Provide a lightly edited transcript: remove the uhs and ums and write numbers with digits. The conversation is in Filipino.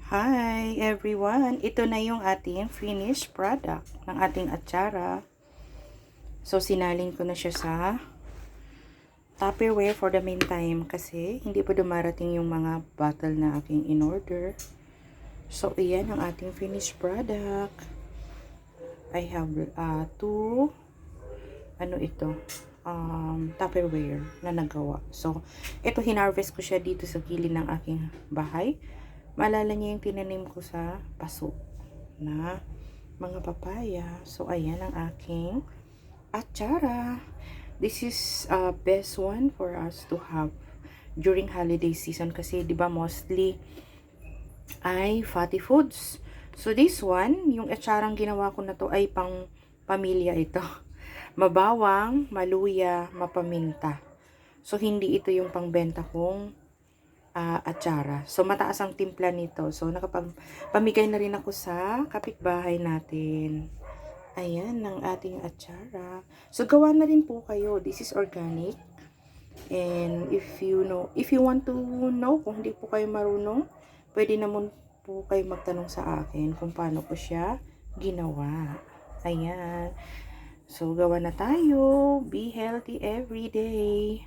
Hi everyone! Ito na yung ating finished product ng ating atsara. So sinalin ko na siya sa Tupperware for the meantime kasi hindi pa dumarating yung mga bottle na aking in-order. So iyan ang ating finished product. I have two Tupperware na nagawa. So ito hinarvest ko siya dito sa gilid ng aking bahay. Maalala niyo yung tinanim ko sa paso na mga papaya. So, ayan ang aking atsara. This is best one for us to have during holiday season kasi 'di ba mostly ay fatty foods. So, this one, yung atsarang ginawa ko na to ay pang pamilya ito. Mabawang, maluya, mapaminta. So, hindi ito yung pangbenta kong atsara. So, mataas ang timpla nito. So, nakapagpamigay na rin ako sa kapitbahay natin. Ayan, ang ating atsara. So, gawa na rin po kayo. This is organic. And if you want to know, kung hindi po kayo marunong, pwede naman po kayo magtanong sa akin kung paano ko siya ginawa. Ayan. So, gawa na tayo. Be healthy every day.